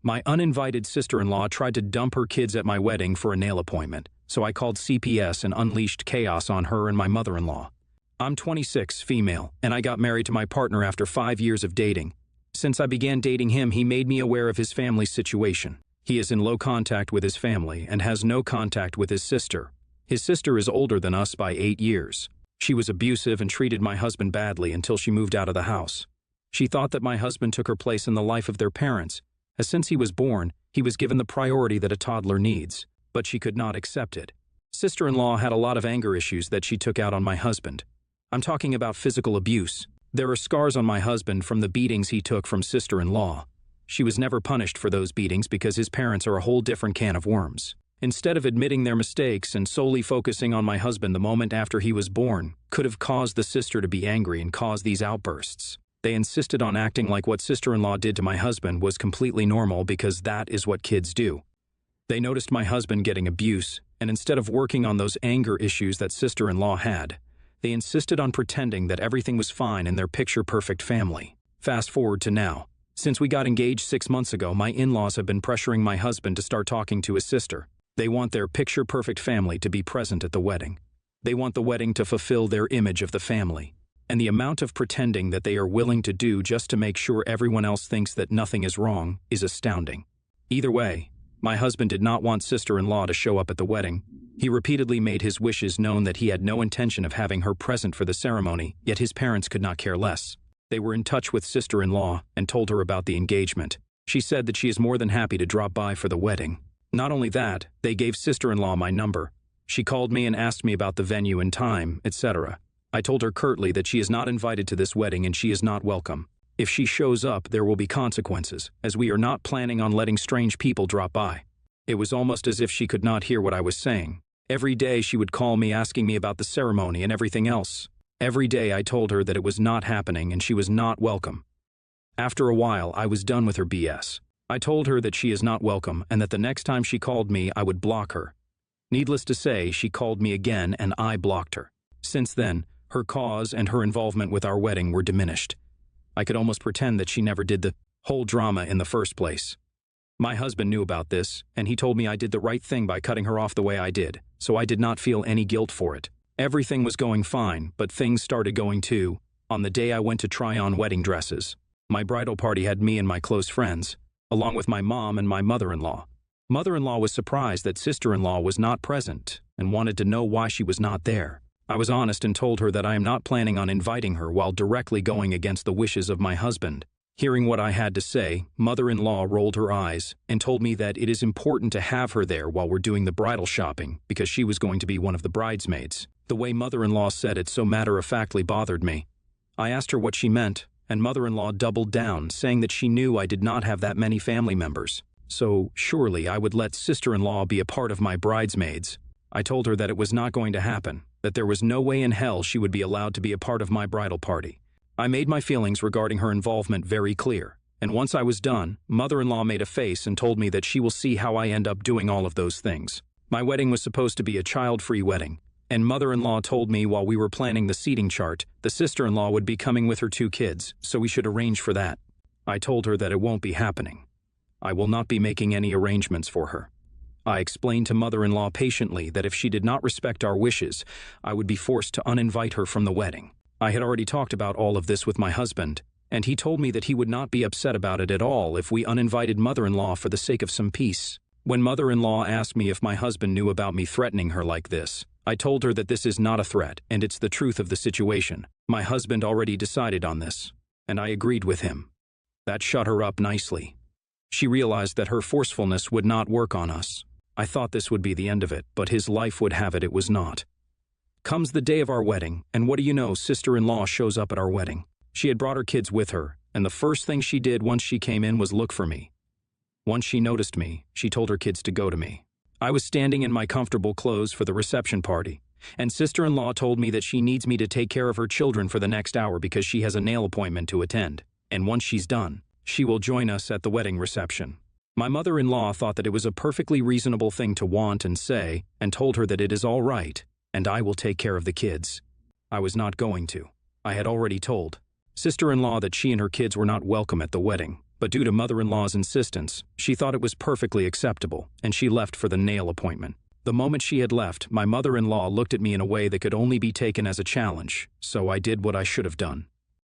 My uninvited sister-in-law tried to dump her kids at my wedding for a nail appointment, so I called CPS and unleashed chaos on her and my mother-in-law. I'm 26, female, and I got married to my partner after 5 years of dating. Since I began dating him, he made me aware of his family's situation. He is in low contact with his family and has no contact with his sister. His sister is older than us by 8 years. She was abusive and treated my husband badly until she moved out of the house. She thought that my husband took her place in the life of their parents, as since he was born, he was given the priority that a toddler needs, but she could not accept it. Sister-in-law had a lot of anger issues that she took out on my husband. I'm talking about physical abuse. There are scars on my husband from the beatings he took from sister-in-law. She was never punished for those beatings because his parents are a whole different can of worms. Instead of admitting their mistakes and solely focusing on my husband the moment after he was born, could have caused the sister to be angry and cause these outbursts. They insisted on acting like what sister-in-law did to my husband was completely normal because that is what kids do. They noticed my husband getting abuse, and instead of working on those anger issues that sister-in-law had, they insisted on pretending that everything was fine in their picture-perfect family. Fast forward to now. Since we got engaged 6 months ago, my in-laws have been pressuring my husband to start talking to his sister. They want their picture-perfect family to be present at the wedding. They want the wedding to fulfill their image of the family. And the amount of pretending that they are willing to do just to make sure everyone else thinks that nothing is wrong is astounding. Either way, my husband did not want sister-in-law to show up at the wedding. He repeatedly made his wishes known that he had no intention of having her present for the ceremony, yet his parents could not care less. They were in touch with sister-in-law and told her about the engagement. She said that she is more than happy to drop by for the wedding. Not only that, they gave sister-in-law my number. She called me and asked me about the venue and time, etc. I told her curtly that she is not invited to this wedding and she is not welcome. If she shows up, there will be consequences, as we are not planning on letting strange people drop by. It was almost as if she could not hear what I was saying. Every day she would call me asking me about the ceremony and everything else. Every day I told her that it was not happening and she was not welcome. After a while, I was done with her BS. I told her that she is not welcome and that the next time she called me, I would block her. Needless to say, she called me again and I blocked her. Since then, her cause and her involvement with our wedding were diminished. I could almost pretend that she never did the whole drama in the first place. My husband knew about this, and he told me I did the right thing by cutting her off the way I did, so I did not feel any guilt for it. Everything was going fine, but things started going too. On the day I went to try on wedding dresses, my bridal party had me and my close friends, along with my mom and my mother-in-law. Mother-in-law was surprised that sister-in-law was not present and wanted to know why she was not there. I was honest and told her that I am not planning on inviting her while directly going against the wishes of my husband. Hearing what I had to say, mother-in-law rolled her eyes and told me that it is important to have her there while we're doing the bridal shopping because she was going to be one of the bridesmaids. The way mother-in-law said it so matter-of-factly bothered me. I asked her what she meant, and mother-in-law doubled down, saying that she knew I did not have that many family members. So surely I would let sister-in-law be a part of my bridesmaids. I told her that it was not going to happen, that there was no way in hell she would be allowed to be a part of my bridal party. I made my feelings regarding her involvement very clear, and once I was done, mother-in-law made a face and told me that she will see how I end up doing all of those things. My wedding was supposed to be a child-free wedding, and mother-in-law told me while we were planning the seating chart, the sister-in-law would be coming with her 2 kids, so we should arrange for that. I told her that it won't be happening. I will not be making any arrangements for her. I explained to mother-in-law patiently that if she did not respect our wishes, I would be forced to uninvite her from the wedding. I had already talked about all of this with my husband, and he told me that he would not be upset about it at all if we uninvited mother-in-law for the sake of some peace. When mother-in-law asked me if my husband knew about me threatening her like this, I told her that this is not a threat and it's the truth of the situation. My husband already decided on this, and I agreed with him. That shut her up nicely. She realized that her forcefulness would not work on us. I thought this would be the end of it, but his life would have it was not. Comes the day of our wedding, and what do you know, sister-in-law shows up at our wedding. She had brought her kids with her, and the first thing she did once she came in was look for me. Once she noticed me, she told her kids to go to me. I was standing in my comfortable clothes for the reception party, and sister-in-law told me that she needs me to take care of her children for the next hour because she has a nail appointment to attend, and once she's done, she will join us at the wedding reception. My mother-in-law thought that it was a perfectly reasonable thing to want and say, and told her that it is all right, and I will take care of the kids. I was not going to. I had already told sister-in-law that she and her kids were not welcome at the wedding, But due to mother-in-law's insistence, she thought it was perfectly acceptable, and she left for the nail appointment. The moment she had left, my mother-in-law looked at me in a way that could only be taken as a challenge, so I did what I should have done.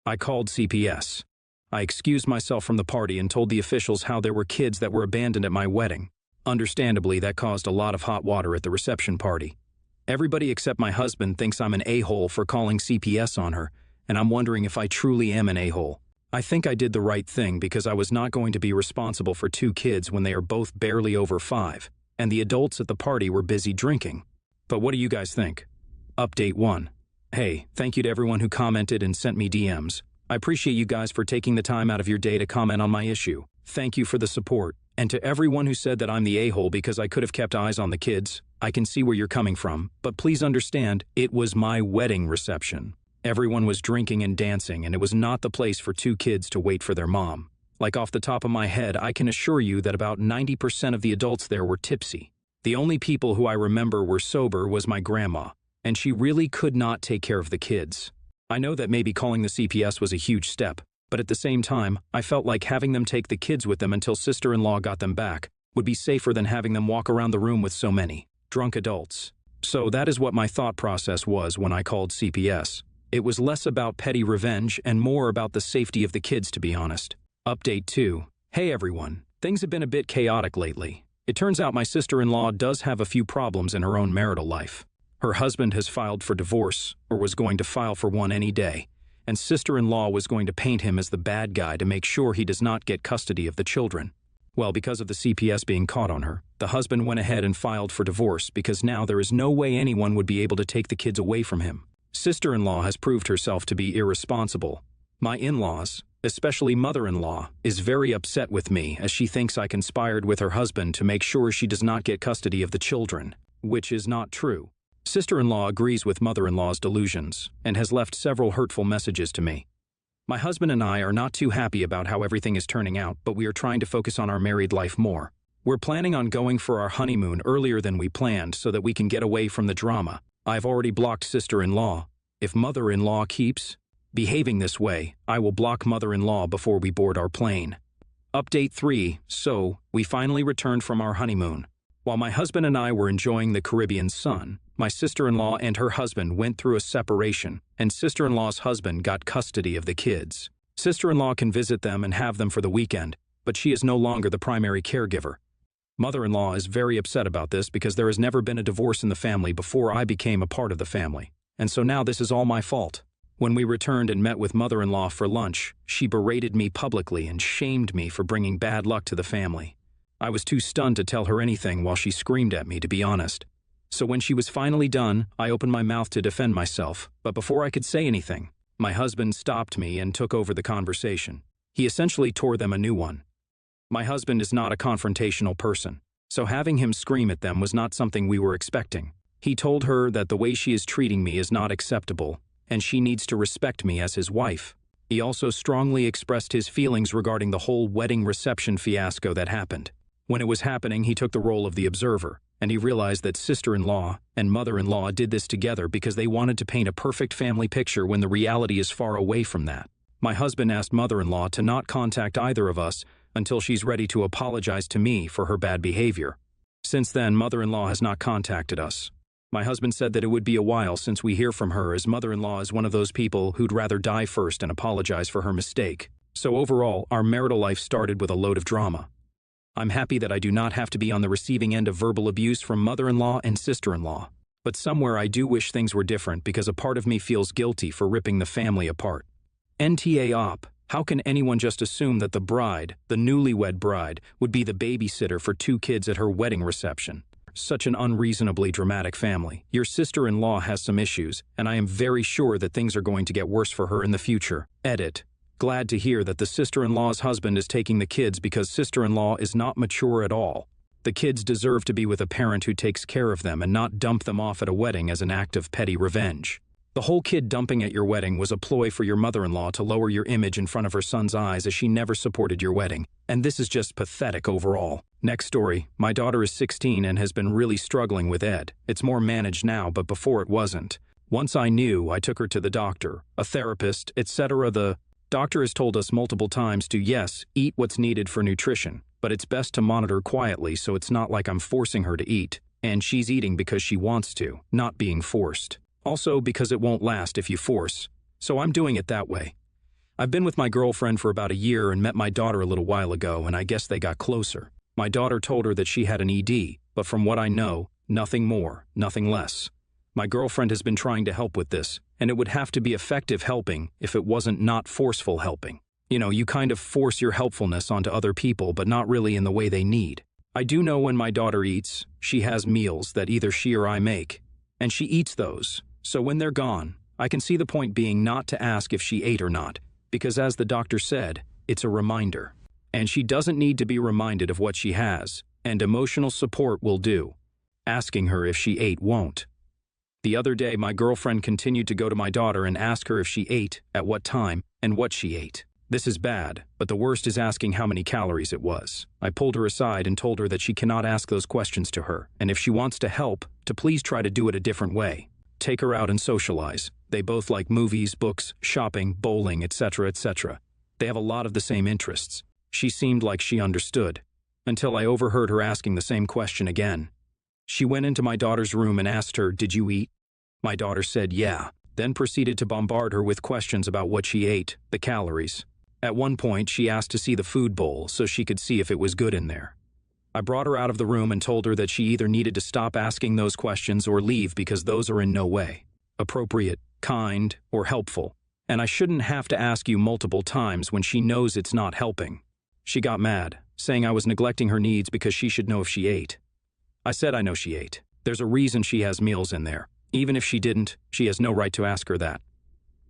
I called CPS. I excused myself from the party and told the officials how there were kids that were abandoned at my wedding. Understandably, that caused a lot of hot water at the reception party. Everybody except my husband thinks I'm an a-hole for calling CPS on her, and I'm wondering if I truly am an a-hole. I think I did the right thing because I was not going to be responsible for 2 kids when they are both barely over 5, and the adults at the party were busy drinking. But what do you guys think? Update 1. Hey, thank you to everyone who commented and sent me DMs. I appreciate you guys for taking the time out of your day to comment on my issue. Thank you for the support. And to everyone who said that I'm the a-hole because I could have kept eyes on the kids, I can see where you're coming from, but please understand, it was my wedding reception. Everyone was drinking and dancing, and it was not the place for 2 kids to wait for their mom. Like off the top of my head, I can assure you that about 90% of the adults there were tipsy. The only people who I remember were sober was my grandma, and she really could not take care of the kids. I know that maybe calling the CPS was a huge step, but at the same time, I felt like having them take the kids with them until sister-in-law got them back would be safer than having them walk around the room with so many drunk adults. So that is what my thought process was when I called CPS. It was less about petty revenge and more about the safety of the kids, to be honest. Update 2. Hey everyone, things have been a bit chaotic lately. It turns out my sister-in-law does have a few problems in her own marital life. Her husband has filed for divorce, or was going to file for one any day, and sister-in-law was going to paint him as the bad guy to make sure he does not get custody of the children. Well, because of the CPS being caught on her, the husband went ahead and filed for divorce because now there is no way anyone would be able to take the kids away from him. Sister-in-law has proved herself to be irresponsible. My in-laws, especially mother-in-law, is very upset with me as she thinks I conspired with her husband to make sure she does not get custody of the children, which is not true. Sister-in-law agrees with mother-in-law's delusions and has left several hurtful messages to me. My husband and I are not too happy about how everything is turning out, but we are trying to focus on our married life more. We're planning on going for our honeymoon earlier than we planned so that we can get away from the drama. I've already blocked sister-in-law. If mother-in-law keeps behaving this way, I will block mother-in-law before we board our plane. Update 3. So, we finally returned from our honeymoon. While my husband and I were enjoying the Caribbean sun, my sister-in-law and her husband went through a separation, and sister-in-law's husband got custody of the kids. Sister-in-law can visit them and have them for the weekend, but she is no longer the primary caregiver. Mother-in-law is very upset about this because there has never been a divorce in the family before I became a part of the family, and so now this is all my fault. When we returned and met with mother-in-law for lunch, she berated me publicly and shamed me for bringing bad luck to the family. I was too stunned to tell her anything while she screamed at me, to be honest. So when she was finally done, I opened my mouth to defend myself, but before I could say anything, my husband stopped me and took over the conversation. He essentially tore them a new one. My husband is not a confrontational person, so having him scream at them was not something we were expecting. He told her that the way she is treating me is not acceptable, and she needs to respect me as his wife. He also strongly expressed his feelings regarding the whole wedding reception fiasco that happened. When it was happening, he took the role of the observer, and he realized that sister-in-law and mother-in-law did this together because they wanted to paint a perfect family picture when the reality is far away from that. My husband asked mother-in-law to not contact either of us until she's ready to apologize to me for her bad behavior. Since then, mother-in-law has not contacted us. My husband said that it would be a while since we hear from her, as mother-in-law is one of those people who'd rather die first and apologize for her mistake. So overall, our marital life started with a load of drama. I'm happy that I do not have to be on the receiving end of verbal abuse from mother-in-law and sister-in-law. But somewhere I do wish things were different because a part of me feels guilty for ripping the family apart. NTA op, how can anyone just assume that the bride, the newlywed bride, would be the babysitter for 2 kids at her wedding reception? Such an unreasonably dramatic family. Your sister-in-law has some issues, and I am very sure that things are going to get worse for her in the future. Edit. Glad to hear that the sister-in-law's husband is taking the kids because sister-in-law is not mature at all. The kids deserve to be with a parent who takes care of them and not dump them off at a wedding as an act of petty revenge. The whole kid dumping at your wedding was a ploy for your mother-in-law to lower your image in front of her son's eyes as she never supported your wedding, and this is just pathetic overall. Next story, my daughter is 16 and has been really struggling with Ed. It's more managed now, but before it wasn't. Once I knew, I took her to the doctor, a therapist, etc. The Doctor has told us multiple times to, yes, eat what's needed for nutrition, but it's best to monitor quietly so it's not like I'm forcing her to eat. And she's eating because she wants to, not being forced. Also because it won't last if you force. So I'm doing it that way. I've been with my girlfriend for about a year and met my daughter a little while ago, and I guess they got closer. My daughter told her that she had an ED, but from what I know, nothing more, nothing less. My girlfriend has been trying to help with this, and it would have to be effective helping if it wasn't not forceful helping. You know, you kind of force your helpfulness onto other people, but not really in the way they need. I do know when my daughter eats, she has meals that either she or I make, and she eats those. So when they're gone, I can see the point being not to ask if she ate or not, because as the doctor said, it's a reminder. And she doesn't need to be reminded of what she has, and emotional support will do. Asking her if she ate won't. The other day, my girlfriend continued to go to my daughter and ask her if she ate, at what time, and what she ate. This is bad, but the worst is asking how many calories it was. I pulled her aside and told her that she cannot ask those questions to her, and if she wants to help, to please try to do it a different way. Take her out and socialize. They both like movies, books, shopping, bowling, etc., etc. They have a lot of the same interests. She seemed like she understood, until I overheard her asking the same question again. She went into my daughter's room and asked her, "Did you eat?" My daughter said, "Yeah," then proceeded to bombard her with questions about what she ate, the calories. At one point, she asked to see the food bowl so she could see if it was good in there. I brought her out of the room and told her that she either needed to stop asking those questions or leave because those are in no way appropriate, kind, or helpful, and I shouldn't have to ask you multiple times when she knows it's not helping. She got mad, saying I was neglecting her needs because she should know if she ate. I said I know she ate. There's a reason she has meals in there. Even if she didn't, she has no right to ask her that.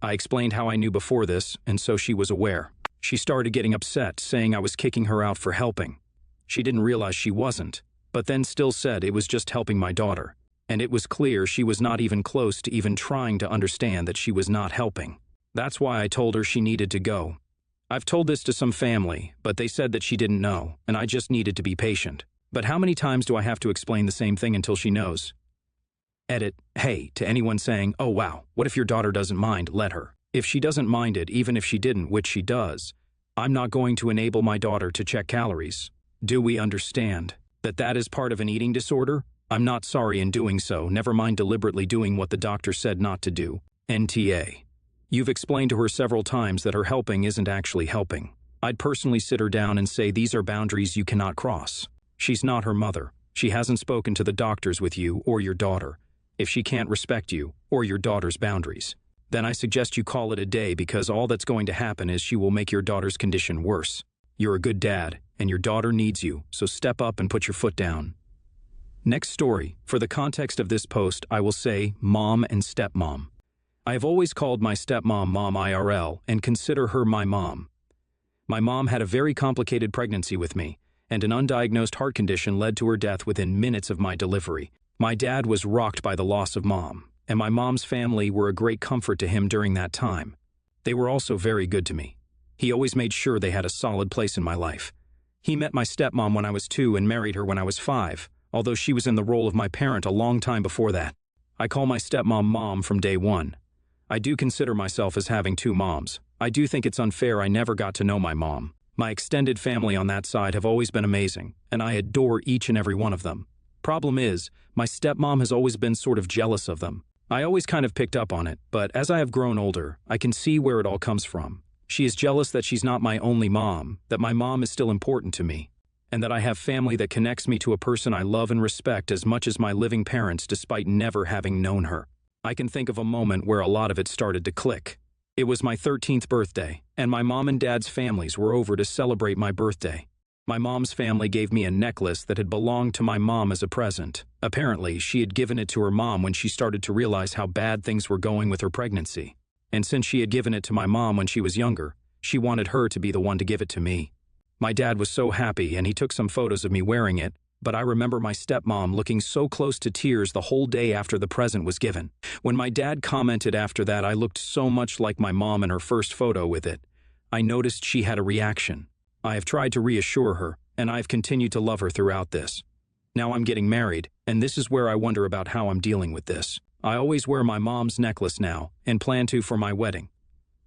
I explained how I knew before this, and so she was aware. She started getting upset, saying I was kicking her out for helping. She didn't realize she wasn't, but then still said it was just helping my daughter. And it was clear she was not even close to even trying to understand that she was not helping. That's why I told her she needed to go. I've told this to some family, but they said that she didn't know, and I just needed to be patient. But how many times do I have to explain the same thing until she knows? Edit, hey, to anyone saying, "Oh wow, what if your daughter doesn't mind, let her." If she doesn't mind it, even if she didn't, which she does, I'm not going to enable my daughter to check calories. Do we understand that that is part of an eating disorder? I'm not sorry in doing so, never mind deliberately doing what the doctor said not to do. NTA. You've explained to her several times that her helping isn't actually helping. I'd personally sit her down and say these are boundaries you cannot cross. She's not her mother. She hasn't spoken to the doctors with you or your daughter. If she can't respect you or your daughter's boundaries, then I suggest you call it a day because all that's going to happen is she will make your daughter's condition worse. You're a good dad, and your daughter needs you, so step up and put your foot down. Next story. For the context of this post, I will say mom and stepmom. I have always called my stepmom Mom IRL and consider her my mom. My mom had a very complicated pregnancy with me, and an undiagnosed heart condition led to her death within minutes of my delivery. My dad was rocked by the loss of mom, and my mom's family were a great comfort to him during that time. They were also very good to me. He always made sure they had a solid place in my life. He met my stepmom when I was 2 and married her when I was 5, although she was in the role of my parent a long time before that. I call my stepmom Mom from day one. I do consider myself as having 2 moms. I do think it's unfair I never got to know my mom. My extended family on that side have always been amazing, and I adore each and every one of them. Problem is, my stepmom has always been sort of jealous of them. I always kind of picked up on it, but as I have grown older, I can see where it all comes from. She is jealous that she's not my only mom, that my mom is still important to me, and that I have family that connects me to a person I love and respect as much as my living parents despite never having known her. I can think of a moment where a lot of it started to click. It was my 13th birthday, and my mom and dad's families were over to celebrate my birthday. My mom's family gave me a necklace that had belonged to my mom as a present. Apparently, she had given it to her mom when she started to realize how bad things were going with her pregnancy. And since she had given it to my mom when she was younger, she wanted her to be the one to give it to me. My dad was so happy and he took some photos of me wearing it, but I remember my stepmom looking so close to tears the whole day after the present was given. When my dad commented after that I looked so much like my mom in her first photo with it, I noticed she had a reaction. I have tried to reassure her, and I have continued to love her throughout this. Now I'm getting married, and this is where I wonder about how I'm dealing with this. I always wear my mom's necklace now, and plan to for my wedding.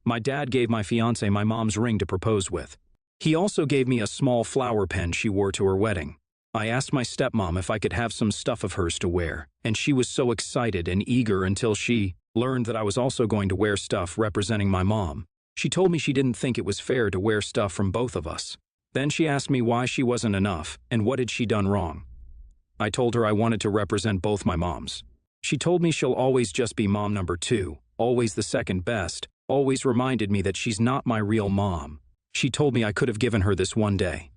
My dad gave my fiancée my mom's ring to propose with. He also gave me a small flower pen she wore to her wedding. I asked my stepmom if I could have some stuff of hers to wear, and she was so excited and eager until she learned that I was also going to wear stuff representing my mom. She told me she didn't think it was fair to wear stuff from both of us. Then she asked me why she wasn't enough and what had she done wrong. I told her I wanted to represent both my moms. She told me she'll always just be mom number 2, always the second best, always reminded me that she's not my real mom. She told me I could have given her this one day.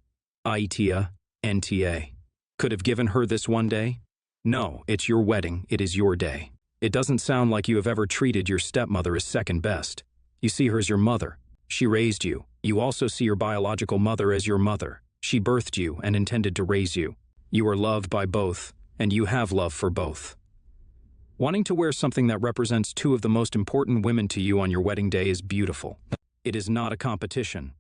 Aitia, NTA. Could have given her this one day? No, it's your wedding, it is your day. It doesn't sound like you have ever treated your stepmother as second best. You see her as your mother. She raised you. You also see your biological mother as your mother. She birthed you and intended to raise you. You are loved by both, and you have love for both. Wanting to wear something that represents two of the most important women to you on your wedding day is beautiful. It is not a competition.